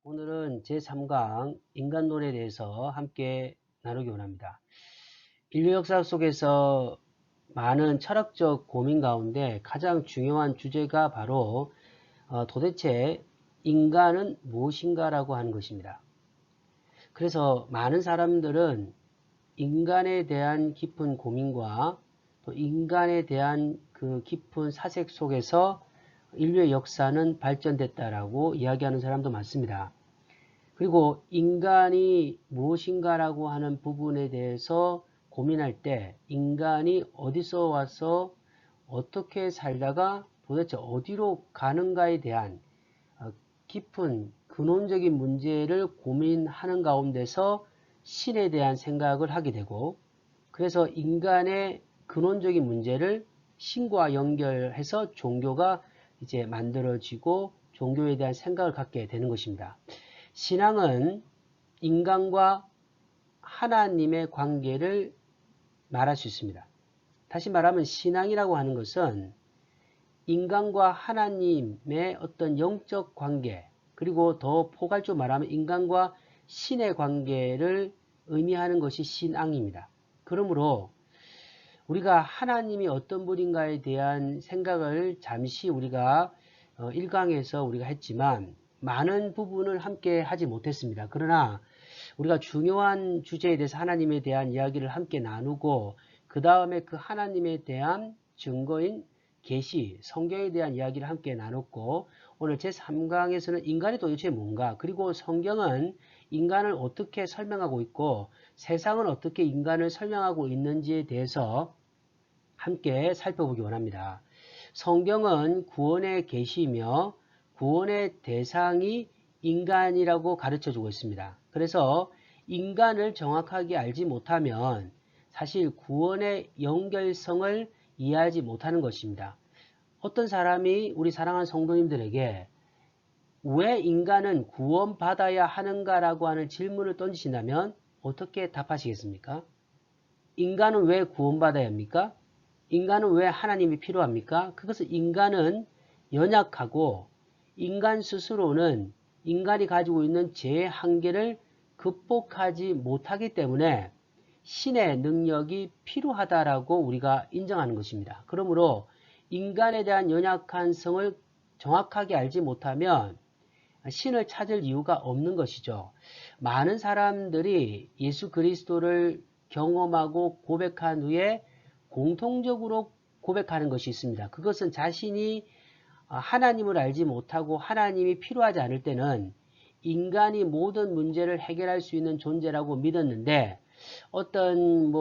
오늘은 제3강 인간론에 대해서 함께 나누기 원합니다. 인류 역사 속에서 많은 철학적 고민 가운데 가장 중요한 주제가 바로 도대체 인간은 무엇인가라고 하는 것입니다. 그래서 많은 사람들은 인간에 대한 깊은 고민과 또 인간에 대한 그 깊은 사색 속에서 인류의 역사는 발전됐다라고 이야기하는 사람도 많습니다. 그리고 인간이 무엇인가라고 하는 부분에 대해서 고민할 때 인간이 어디서 와서 어떻게 살다가 도대체 어디로 가는가에 대한 깊은 근원적인 문제를 고민하는 가운데서 신에 대한 생각을 하게 되고, 그래서 인간의 근원적인 문제를 신과 연결해서 종교가 이제 만들어지고 종교에 대한 생각을 갖게 되는 것입니다. 신앙은 인간과 하나님의 관계를 말할 수 있습니다. 다시 말하면 신앙이라고 하는 것은 인간과 하나님의 어떤 영적 관계, 그리고 더 포괄적으로 말하면 인간과 신의 관계를 의미하는 것이 신앙입니다. 그러므로 우리가 하나님이 어떤 분인가에 대한 생각을 잠시 우리가 1강에서 우리가 했지만 많은 부분을 함께 하지 못했습니다. 그러나 우리가 중요한 주제에 대해서 하나님에 대한 이야기를 함께 나누고, 그 다음에 그 하나님에 대한 증거인 계시, 성경에 대한 이야기를 함께 나눴고, 오늘 제3강에서는 인간이 도대체 뭔가, 그리고 성경은 인간을 어떻게 설명하고 있고 세상은 어떻게 인간을 설명하고 있는지에 대해서 함께 살펴보기 원합니다. 성경은 구원의 계시이며 구원의 대상이 인간이라고 가르쳐주고 있습니다. 그래서 인간을 정확하게 알지 못하면 사실 구원의 연결성을 이해하지 못하는 것입니다. 어떤 사람이 우리 사랑하는 성도님들에게 왜 인간은 구원받아야 하는가라고 하는 질문을 던지신다면 어떻게 답하시겠습니까? 인간은 왜 구원받아야 합니까? 인간은 왜 하나님이 필요합니까? 그것은 인간은 연약하고 인간 스스로는 인간이 가지고 있는 죄의 한계를 극복하지 못하기 때문에 신의 능력이 필요하다라고 우리가 인정하는 것입니다. 그러므로 인간에 대한 연약한 성을 정확하게 알지 못하면 신을 찾을 이유가 없는 것이죠. 많은 사람들이 예수 그리스도를 경험하고 고백한 후에 공통적으로 고백하는 것이 있습니다. 그것은 자신이 하나님을 알지 못하고 하나님이 필요하지 않을 때는 인간이 모든 문제를 해결할 수 있는 존재라고 믿었는데, 어떤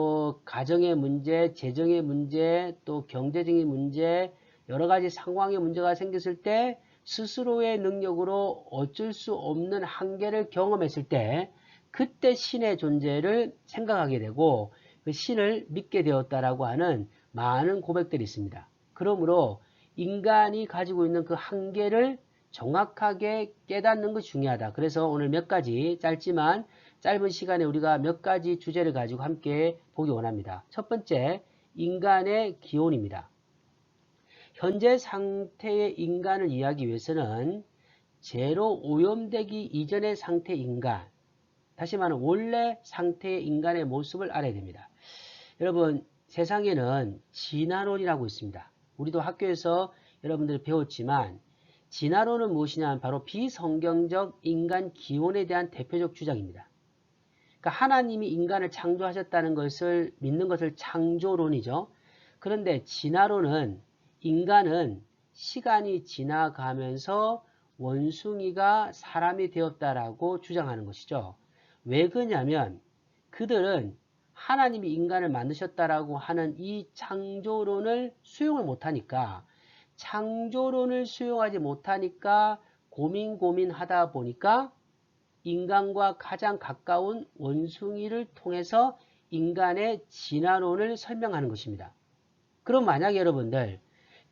가정의 문제, 재정의 문제, 또 경제적인 문제, 여러 가지 상황의 문제가 생겼을 때 스스로의 능력으로 어쩔 수 없는 한계를 경험했을 때 그때 신의 존재를 생각하게 되고 그 신을 믿게 되었다라고 하는 많은 고백들이 있습니다. 그러므로 인간이 가지고 있는 그 한계를 정확하게 깨닫는 것이 중요하다. 그래서 오늘 몇 가지 짧지만 짧은 시간에 우리가 몇 가지 주제를 가지고 함께 보기 원합니다. 첫 번째, 인간의 기원입니다. 현재 상태의 인간을 이해하기 위해서는 죄로 오염되기 이전의 상태 인간, 다시 말하면 원래 상태의 인간의 모습을 알아야 됩니다. 여러분, 세상에는 진화론이라고 있습니다. 우리도 학교에서 여러분들이 배웠지만 진화론은 무엇이냐 하면 바로 비성경적 인간 기원에 대한 대표적 주장입니다. 그러니까 하나님이 인간을 창조하셨다는 것을 믿는 것을 창조론이죠. 그런데 진화론은 인간은 시간이 지나가면서 원숭이가 사람이 되었다라고 주장하는 것이죠. 왜 그러냐면 그들은 하나님이 인간을 만드셨다라고 하는 이 창조론을 수용을 못하니까, 창조론을 수용하지 못하니까 고민하다 보니까 인간과 가장 가까운 원숭이를 통해서 인간의 진화론을 설명하는 것입니다. 그럼 만약에 여러분들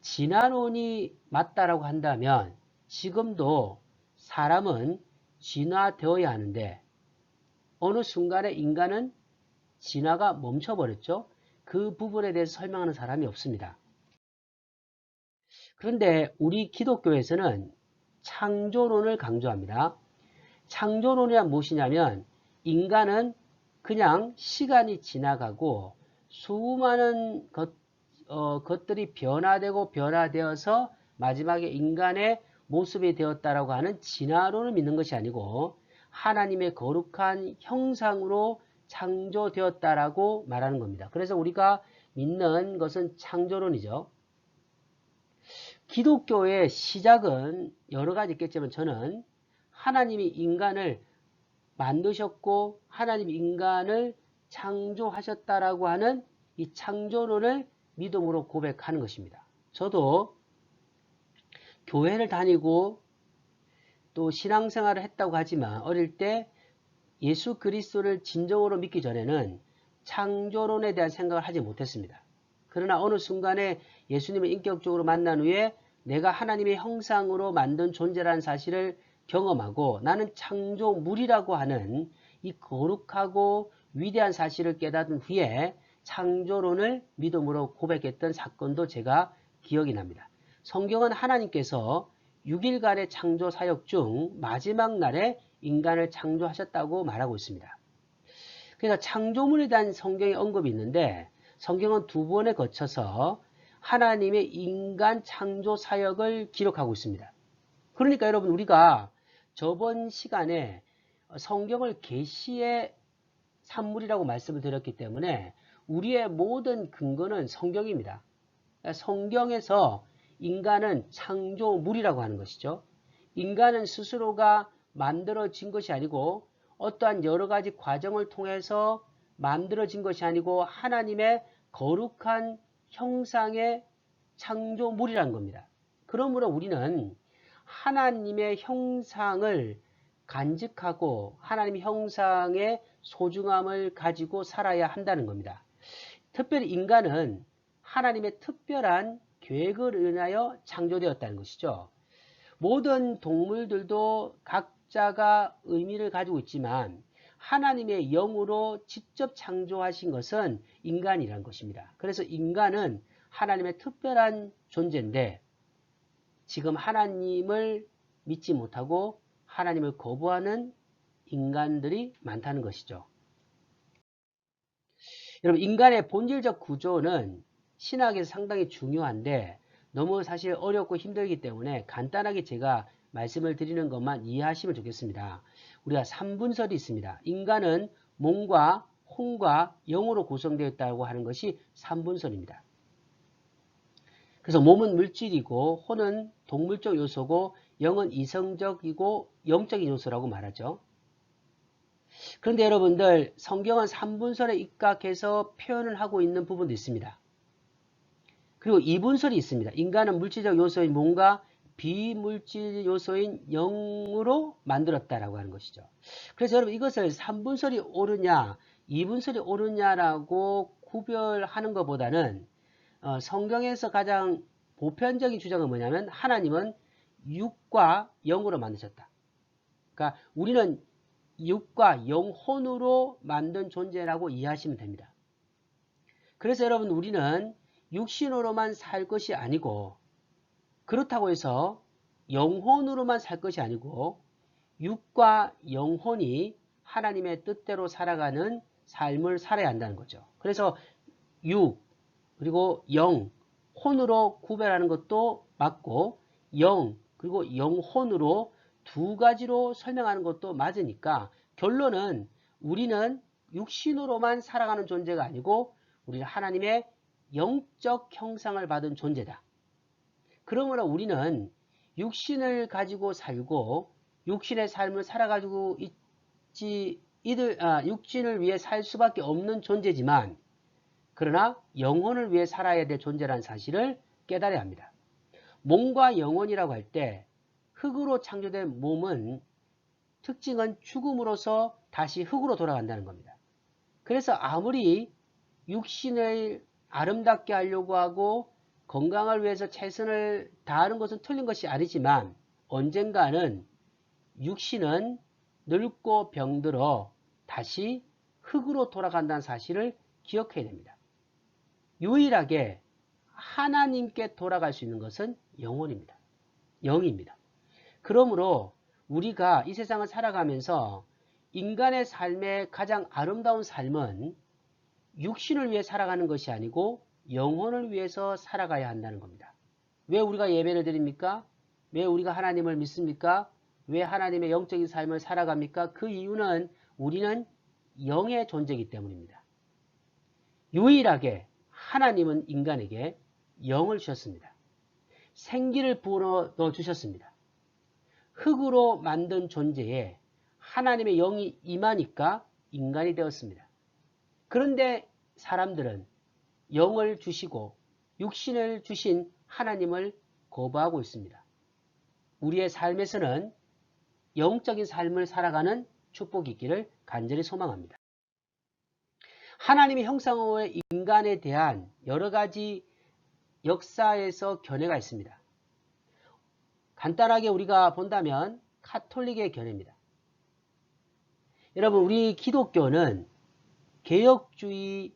진화론이 맞다라고 한다면 지금도 사람은 진화되어야 하는데 어느 순간에 인간은 진화가 멈춰버렸죠. 그 부분에 대해서 설명하는 사람이 없습니다. 그런데 우리 기독교에서는 창조론을 강조합니다. 창조론이란 무엇이냐면 인간은 그냥 시간이 지나가고 수많은 것들이 변화되고 변화되어서 마지막에 인간의 모습이 되었다라고 하는 진화론을 믿는 것이 아니고 하나님의 거룩한 형상으로 창조되었다라고 말하는 겁니다. 그래서 우리가 믿는 것은 창조론이죠. 기독교의 시작은 여러 가지 있겠지만 저는 하나님이 인간을 만드셨고 하나님이 인간을 창조하셨다라고 하는 이 창조론을 믿음으로 고백하는 것입니다. 저도 교회를 다니고 또 신앙생활을 했다고 하지만 어릴 때 예수 그리스도를 진정으로 믿기 전에는 창조론에 대한 생각을 하지 못했습니다. 그러나 어느 순간에 예수님을 인격적으로 만난 후에 내가 하나님의 형상으로 만든 존재라는 사실을 경험하고 나는 창조물이라고 하는 이 거룩하고 위대한 사실을 깨닫은 후에 창조론을 믿음으로 고백했던 사건도 제가 기억이 납니다. 성경은 하나님께서 6일간의 창조 사역 중 마지막 날에 인간을 창조하셨다고 말하고 있습니다. 그래서 창조물에 대한 성경의 언급이 있는데 성경은 두 번에 거쳐서 하나님의 인간 창조 사역을 기록하고 있습니다. 그러니까 여러분 우리가 저번 시간에 성경을 계시의 산물이라고 말씀을 드렸기 때문에 우리의 모든 근거는 성경입니다. 성경에서 인간은 창조물이라고 하는 것이죠. 인간은 스스로가 만들어진 것이 아니고 어떠한 여러 가지 과정을 통해서 만들어진 것이 아니고 하나님의 거룩한 형상의 창조물이라는 겁니다. 그러므로 우리는 하나님의 형상을 간직하고 하나님의 형상의 소중함을 가지고 살아야 한다는 겁니다. 특별히 인간은 하나님의 특별한 계획을 인하여 창조되었다는 것이죠. 모든 동물들도 각자가 의미를 가지고 있지만 하나님의 영으로 직접 창조하신 것은 인간이라는 것입니다. 그래서 인간은 하나님의 특별한 존재인데 지금 하나님을 믿지 못하고 하나님을 거부하는 인간들이 많다는 것이죠. 여러분 인간의 본질적 구조는 신학에서 상당히 중요한데 너무 사실 어렵고 힘들기 때문에 간단하게 제가 말씀을 드리는 것만 이해하시면 좋겠습니다. 우리가 3분설이 있습니다. 인간은 몸과 혼과 영으로 구성되어 있다고 하는 것이 3분설입니다. 그래서 몸은 물질이고 혼은 동물적 요소고 영은 이성적이고 영적인 요소라고 말하죠. 그런데 여러분들 성경은 3분설에 입각해서 표현을 하고 있는 부분도 있습니다. 그리고 2분설이 있습니다. 인간은 물질적 요소인 몸과 비물질 요소인 영으로 만들었다라고 하는 것이죠. 그래서 여러분 이것을 3분설이 옳으냐 2분설이 옳으냐라고 구별하는 것보다는 성경에서 가장 보편적인 주장은 뭐냐면 하나님은 육과 영으로 만드셨다. 그러니까 우리는 육과 영혼으로 만든 존재라고 이해하시면 됩니다. 그래서 여러분 우리는 육신으로만 살 것이 아니고 그렇다고 해서 영혼으로만 살 것이 아니고 육과 영혼이 하나님의 뜻대로 살아가는 삶을 살아야 한다는 거죠. 그래서 육 그리고 영, 혼으로 구별하는 것도 맞고 영 그리고 영혼으로 두 가지로 설명하는 것도 맞으니까 결론은 우리는 육신으로만 살아가는 존재가 아니고 우리는 하나님의 영적 형상을 받은 존재다. 그러므로 우리는 육신을 가지고 살고 육신의 삶을 살아가지고 있지 육신을 위해 살 수밖에 없는 존재지만 그러나 영혼을 위해 살아야 될 존재라는 사실을 깨달아야 합니다. 몸과 영혼이라고 할 때 흙으로 창조된 몸은 특징은 죽음으로써 다시 흙으로 돌아간다는 겁니다. 그래서 아무리 육신을 아름답게 하려고 하고 건강을 위해서 최선을 다하는 것은 틀린 것이 아니지만 언젠가는 육신은 늙고 병들어 다시 흙으로 돌아간다는 사실을 기억해야 됩니다. 유일하게 하나님께 돌아갈 수 있는 것은 영혼입니다. 영입니다. 그러므로 우리가 이 세상을 살아가면서 인간의 삶의 가장 아름다운 삶은 육신을 위해 살아가는 것이 아니고 영혼을 위해서 살아가야 한다는 겁니다. 왜 우리가 예배를 드립니까? 왜 우리가 하나님을 믿습니까? 왜 하나님의 영적인 삶을 살아갑니까? 그 이유는 우리는 영의 존재이기 때문입니다. 유일하게 하나님은 인간에게 영을 주셨습니다. 생기를 불어넣어 주셨습니다. 흙으로 만든 존재에 하나님의 영이 임하니까 인간이 되었습니다. 그런데 사람들은 영을 주시고 육신을 주신 하나님을 거부하고 있습니다. 우리의 삶에서는 영적인 삶을 살아가는 축복이 있기를 간절히 소망합니다. 하나님의 형상의 인간에 대한 여러 가지 역사에서 견해가 있습니다. 간단하게 우리가 본다면 카톨릭의 견해입니다. 여러분, 우리 기독교는 개혁주의의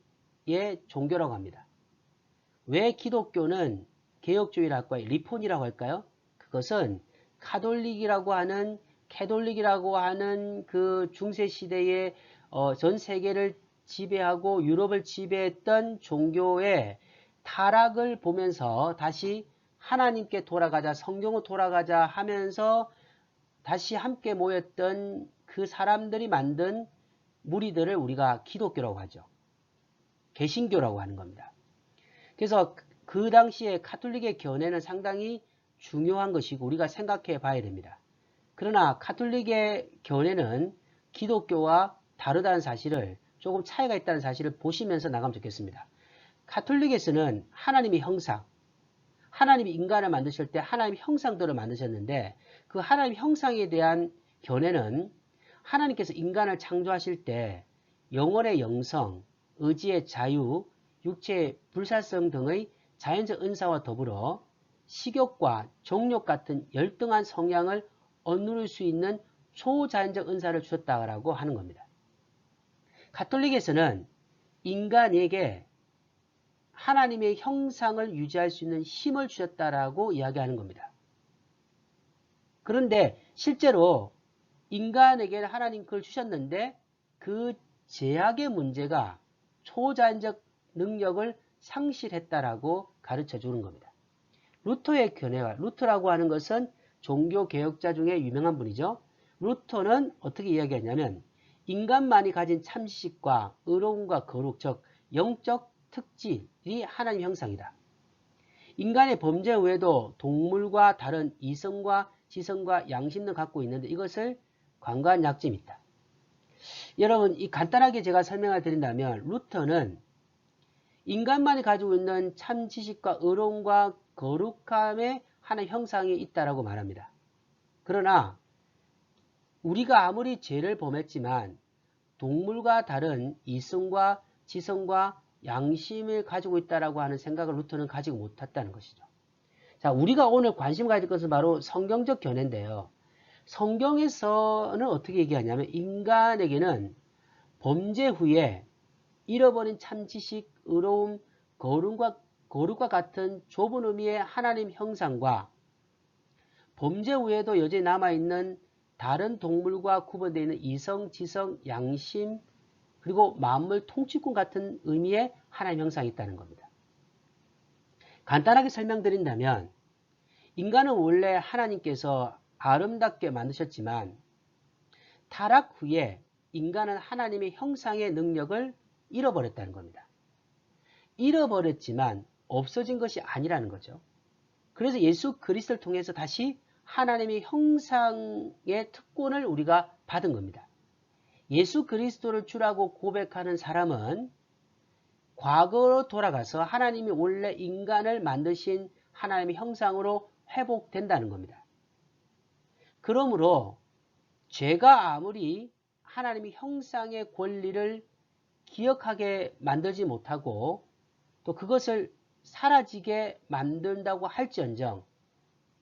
종교라고 합니다. 왜 기독교는 개혁주의라고 할까요? 리폰이라고 할까요? 그것은 캐톨릭이라고 하는 그 중세시대의 전 세계를 지배하고 유럽을 지배했던 종교의 타락을 보면서 다시 하나님께 돌아가자, 성경으로 돌아가자 하면서 다시 함께 모였던 그 사람들이 만든 무리들을 우리가 기독교라고 하죠. 개신교라고 하는 겁니다. 그래서 그 당시에 카톨릭의 견해는 상당히 중요한 것이고 우리가 생각해 봐야 됩니다. 그러나 카톨릭의 견해는 기독교와 다르다는 사실을, 조금 차이가 있다는 사실을 보시면서 나가면 좋겠습니다. 카톨릭에서는 하나님의 형상, 하나님이 인간을 만드실 때 하나님의 형상대로 만드셨는데 그 하나님의 형상에 대한 견해는 하나님께서 인간을 창조하실 때 영혼의 영성, 의지의 자유, 육체의 불살성 등의 자연적 은사와 더불어 식욕과 정욕 같은 열등한 성향을 억누를 수 있는 초자연적 은사를 주셨다고 하는 겁니다. 가톨릭에서는 인간에게 하나님의 형상을 유지할 수 있는 힘을 주셨다라고 이야기하는 겁니다. 그런데 실제로 인간에게는 하나님 그걸 주셨는데 그 제약의 문제가 초자연적 능력을 상실했다라고 가르쳐 주는 겁니다. 루터의 견해가, 루터라고 하는 것은 종교개혁자 중에 유명한 분이죠. 루터는 어떻게 이야기하냐면 인간만이 가진 참식과 의로움과 거룩, 즉 영적 특질이 하나님 형상이다. 인간의 범죄 외에도 동물과 다른 이성과 지성과 양심도 갖고 있는데 이것을 관과한 약점이 있다. 여러분, 이 간단하게 제가 설명을 드린다면 루터는 인간만이 가지고 있는 참 지식과 의로움과 거룩함의 하나의 형상이 있다라고 말합니다. 그러나 우리가 아무리 죄를 범했지만 동물과 다른 이성과 지성과 양심을 가지고 있다라고 하는 생각을 루터는 가지고 못했다는 것이죠. 자, 우리가 오늘 관심 가질 것은 바로 성경적 견해인데요. 성경에서는 어떻게 얘기하냐면 인간에게는 범죄 후에 잃어버린 참지식, 의로움, 거룩과 같은 좁은 의미의 하나님 형상과 범죄 후에도 여전히 남아있는 다른 동물과 구분되어 있는 이성, 지성, 양심, 그리고 만물 통치권 같은 의미의 하나님 형상이 있다는 겁니다. 간단하게 설명드린다면 인간은 원래 하나님께서 아름답게 만드셨지만 타락 후에 인간은 하나님의 형상의 능력을 잃어버렸다는 겁니다. 잃어버렸지만 없어진 것이 아니라는 거죠. 그래서 예수 그리스도를 통해서 다시 하나님의 형상의 특권을 우리가 받은 겁니다. 예수 그리스도를 주라고 고백하는 사람은 과거로 돌아가서 하나님이 원래 인간을 만드신 하나님의 형상으로 회복된다는 겁니다. 그러므로 죄가 아무리 하나님의 형상의 권리를 기억하게 만들지 못하고 또 그것을 사라지게 만든다고 할지언정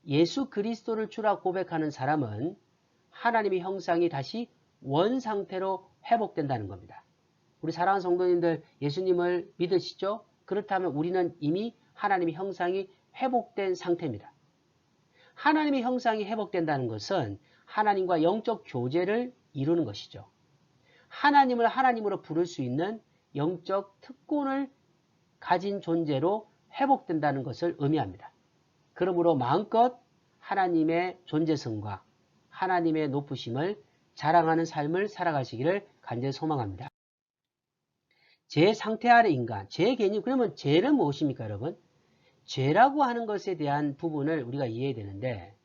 예수 그리스도를 주라 고백하는 사람은 하나님의 형상이 다시 원상태로 회복된다는 겁니다. 우리 사랑하는 성도님들 예수님을 믿으시죠? 그렇다면 우리는 이미 하나님의 형상이 회복된 상태입니다. 하나님의 형상이 회복된다는 것은 하나님과 영적 교제를 이루는 것이죠. 하나님을 하나님으로 부를 수 있는 영적 특권을 가진 존재로 회복된다는 것을 의미합니다. 그러므로 마음껏 하나님의 존재성과 하나님의 높으심을 자랑하는 삶을 살아가시기를 간절히 소망합니다. 제 상태 아래 인간, 제 개념, 그러면 죄는 무엇입니까, 여러분? 죄라고 하는 것에 대한 부분을 우리가 이해해야 되는데,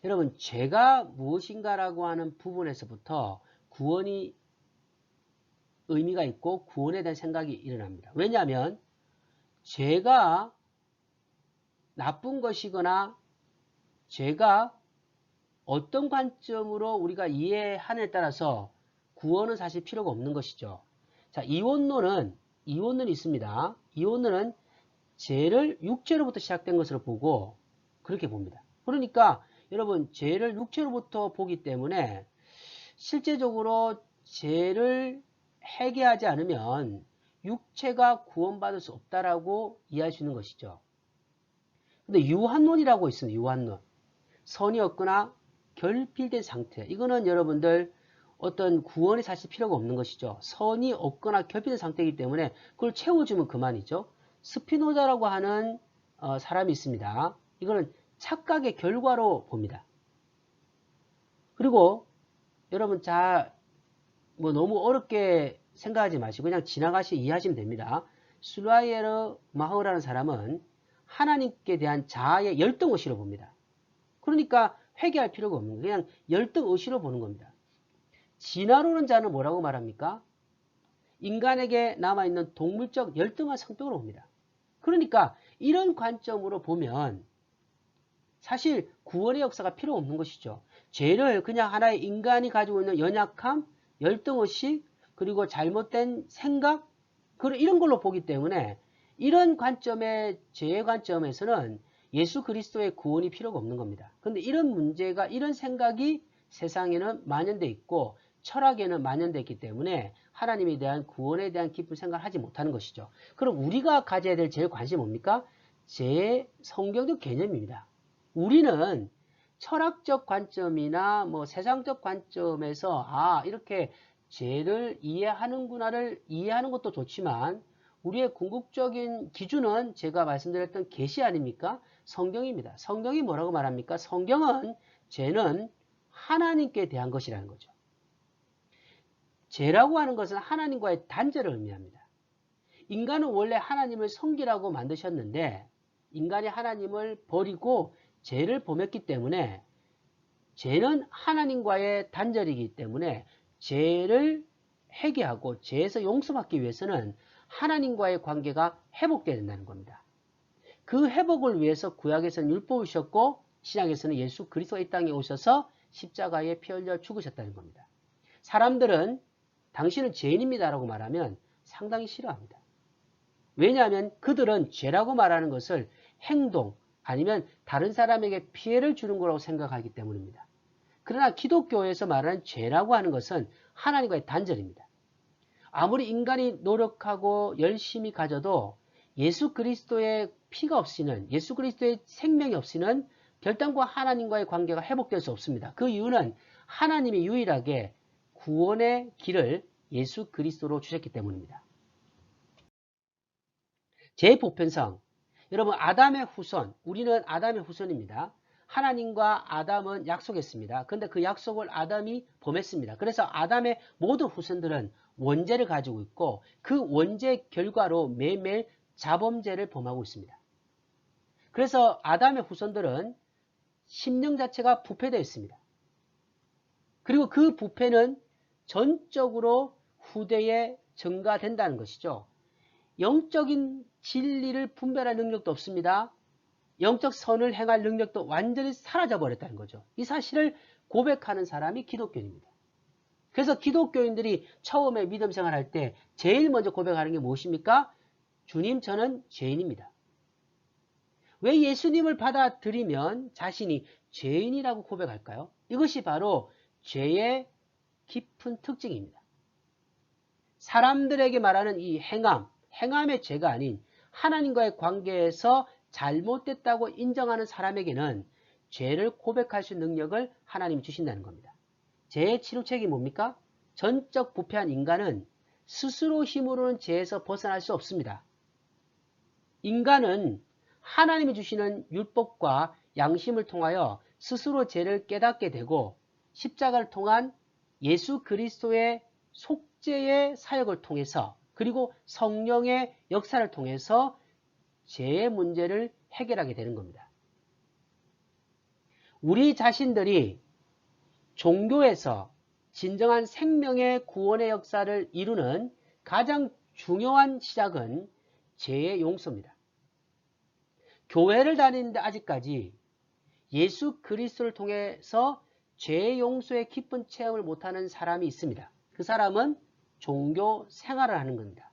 여러분, 죄가 무엇인가라고 하는 부분에서부터 구원이 의미가 있고 구원에 대한 생각이 일어납니다. 왜냐하면 죄가 나쁜 것이거나 죄가 어떤 관점으로 우리가 이해하느냐에 따라서 구원은 사실 필요가 없는 것이죠. 자, 이원론이 있습니다. 이원론은 죄를 육체로부터 시작된 것으로 보고 그렇게 봅니다. 그러니까 여러분, 죄를 육체로부터 보기 때문에 실제적으로 죄를 회개하지 않으면 육체가 구원받을 수 없다라고 이해할 수 있는 것이죠. 근데 유한론이라고 있습니다. 유한론. 선이 없거나 결핍된 상태. 이거는 여러분들 어떤 구원이 사실 필요가 없는 것이죠. 선이 없거나 결핍된 상태이기 때문에 그걸 채워주면 그만이죠. 스피노자라고 하는 사람이 있습니다. 이거는 착각의 결과로 봅니다. 그리고 여러분 뭐 너무 어렵게 생각하지 마시고 그냥 지나가시 이해하시면 됩니다. 술라이에르 마흐라는 사람은 하나님께 대한 자아의 열등의식으로 봅니다. 그러니까 회개할 필요가 없는 거예요. 그냥 열등의식으로 보는 겁니다. 진화론은 자는 뭐라고 말합니까? 인간에게 남아있는 동물적 열등한 성격으로 봅니다. 그러니까 이런 관점으로 보면 사실 구원의 역사가 필요 없는 것이죠. 죄를 그냥 하나의 인간이 가지고 있는 연약함, 열등의식, 그리고 잘못된 생각, 이런 걸로 보기 때문에 이런 관점의 죄의 관점에서는 예수 그리스도의 구원이 필요가 없는 겁니다. 그런데 이런 문제가, 이런 생각이 세상에는 만연되어 있고 철학에는 만연되어 있기 때문에 하나님에 대한 구원에 대한 깊은 생각을 하지 못하는 것이죠. 그럼 우리가 가져야 될 제일 관심이 뭡니까? 죄의 성경적 개념입니다. 우리는 철학적 관점이나 뭐 세상적 관점에서 이렇게 죄를 이해하는구나를 이해하는 것도 좋지만 우리의 궁극적인 기준은 제가 말씀드렸던 계시 아닙니까? 성경입니다. 성경이 뭐라고 말합니까? 성경은 죄는 하나님께 대한 것이라는 거죠. 죄라고 하는 것은 하나님과의 단절을 의미합니다. 인간은 원래 하나님을 섬기라고 만드셨는데 인간이 하나님을 버리고 죄를 범했기 때문에 죄는 하나님과의 단절이기 때문에 죄를 회개하고 죄에서 용서받기 위해서는 하나님과의 관계가 회복되어야 된다는 겁니다. 그 회복을 위해서 구약에서는 율법을 주셨고 신약에서는 예수 그리스도가 이 땅에 오셔서 십자가에 피 흘려 죽으셨다는 겁니다. 사람들은 당신은 죄인입니다 라고 말하면 상당히 싫어합니다. 왜냐하면 그들은 죄라고 말하는 것을 행동 아니면 다른 사람에게 피해를 주는 거라고 생각하기 때문입니다. 그러나 기독교에서 말하는 죄라고 하는 것은 하나님과의 단절입니다. 아무리 인간이 노력하고 열심히 가져도 예수 그리스도의 피가 없이는, 예수 그리스도의 생명이 없이는 결단과 하나님과의 관계가 회복될 수 없습니다. 그 이유는 하나님이 유일하게 구원의 길을 예수 그리스도로 주셨기 때문입니다. 제 보편성, 여러분 아담의 후손, 우리는 아담의 후손입니다. 하나님과 아담은 약속했습니다. 그런데 그 약속을 아담이 범했습니다. 그래서 아담의 모든 후손들은 원죄를 가지고 있고 그 원죄 결과로 매일매일 자범죄를 범하고 있습니다. 그래서 아담의 후손들은 심령 자체가 부패되어 있습니다. 그리고 그 부패는 전적으로 후대에 증가된다는 것이죠. 영적인 진리를 분별할 능력도 없습니다. 영적 선을 행할 능력도 완전히 사라져 버렸다는 거죠. 이 사실을 고백하는 사람이 기독교인입니다. 그래서 기독교인들이 처음에 믿음 생활할 때 제일 먼저 고백하는 게 무엇입니까? 주님, 저는 죄인입니다. 왜 예수님을 받아들이면 자신이 죄인이라고 고백할까요? 이것이 바로 죄의 깊은 특징입니다. 사람들에게 말하는 이 행함의 죄가 아닌 하나님과의 관계에서 잘못됐다고 인정하는 사람에게는 죄를 고백할 수 있는 능력을 하나님이 주신다는 겁니다. 죄의 치료책이 뭡니까? 전적 부패한 인간은 스스로 힘으로는 죄에서 벗어날 수 없습니다. 인간은 하나님이 주시는 율법과 양심을 통하여 스스로 죄를 깨닫게 되고 십자가를 통한 예수 그리스도의 속죄의 사역을 통해서 그리고 성령의 역사를 통해서 죄의 문제를 해결하게 되는 겁니다. 우리 자신들이 종교에서 진정한 생명의 구원의 역사를 이루는 가장 중요한 시작은 죄의 용서입니다. 교회를 다니는데 아직까지 예수 그리스도를 통해서 죄의 용서의 깊은 체험을 못하는 사람이 있습니다. 그 사람은 종교 생활을 하는 겁니다.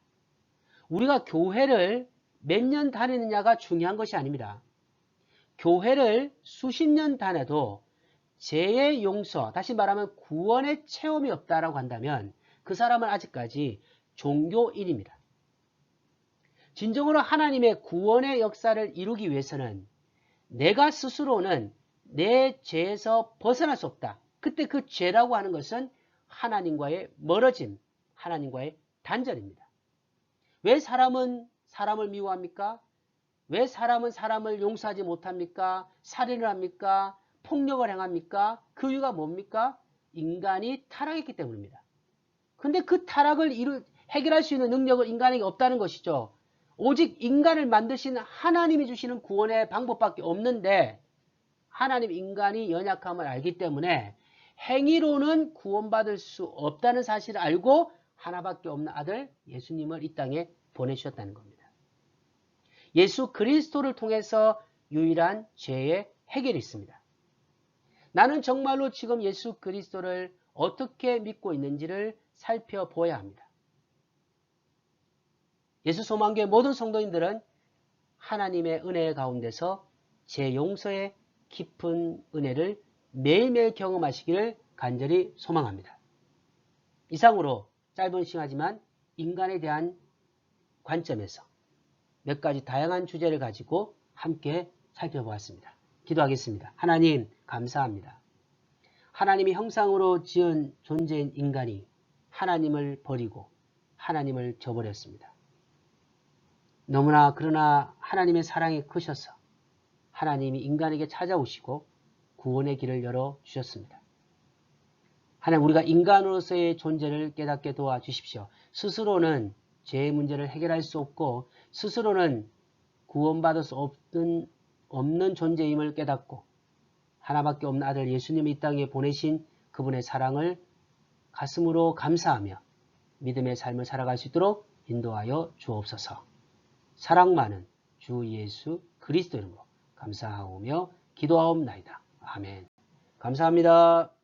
우리가 교회를 몇 년 다니느냐가 중요한 것이 아닙니다. 교회를 수십 년 다녀도 죄의 용서, 다시 말하면 구원의 체험이 없다라고 한다면 그 사람은 아직까지 종교인입니다. 진정으로 하나님의 구원의 역사를 이루기 위해서는 내가 스스로는 내 죄에서 벗어날 수 없다. 그때 그 죄라고 하는 것은 하나님과의 멀어짐, 하나님과의 단절입니다. 왜 사람은 사람을 미워합니까? 왜 사람은 사람을 용서하지 못합니까? 살인을 합니까? 폭력을 행합니까? 그 이유가 뭡니까? 인간이 타락했기 때문입니다. 근데 그 타락을 해결할 수 있는 능력은 인간에게 없다는 것이죠. 오직 인간을 만드신 하나님이 주시는 구원의 방법밖에 없는데 하나님 인간이 연약함을 알기 때문에 행위로는 구원받을 수 없다는 사실을 알고 하나밖에 없는 아들 예수님을 이 땅에 보내주셨다는 겁니다. 예수 그리스도를 통해서 유일한 죄의 해결이 있습니다. 나는 정말로 지금 예수 그리스도를 어떻게 믿고 있는지를 살펴보아야 합니다. 예수 소망교회 모든 성도님들은 하나님의 은혜 가운데서 제 용서의 깊은 은혜를 매일매일 경험하시기를 간절히 소망합니다. 이상으로 짧은 시간이지만 인간에 대한 관점에서 몇 가지 다양한 주제를 가지고 함께 살펴보았습니다. 기도하겠습니다. 하나님 감사합니다. 하나님의 형상으로 지은 존재인 인간이 하나님을 버리고 하나님을 저버렸습니다. 너무나 그러나 하나님의 사랑이 크셔서 하나님이 인간에게 찾아오시고 구원의 길을 열어주셨습니다. 하나님 우리가 인간으로서의 존재를 깨닫게 도와주십시오. 스스로는 죄의 문제를 해결할 수 없고 스스로는 구원받을 수 없는 존재임을 깨닫고 하나밖에 없는 아들 예수님이 이 땅에 보내신 그분의 사랑을 가슴으로 감사하며 믿음의 삶을 살아갈 수 있도록 인도하여 주옵소서. 사랑 많은 주 예수 그리스도 이름으로 감사하오며 기도하옵나이다. 아멘. 감사합니다.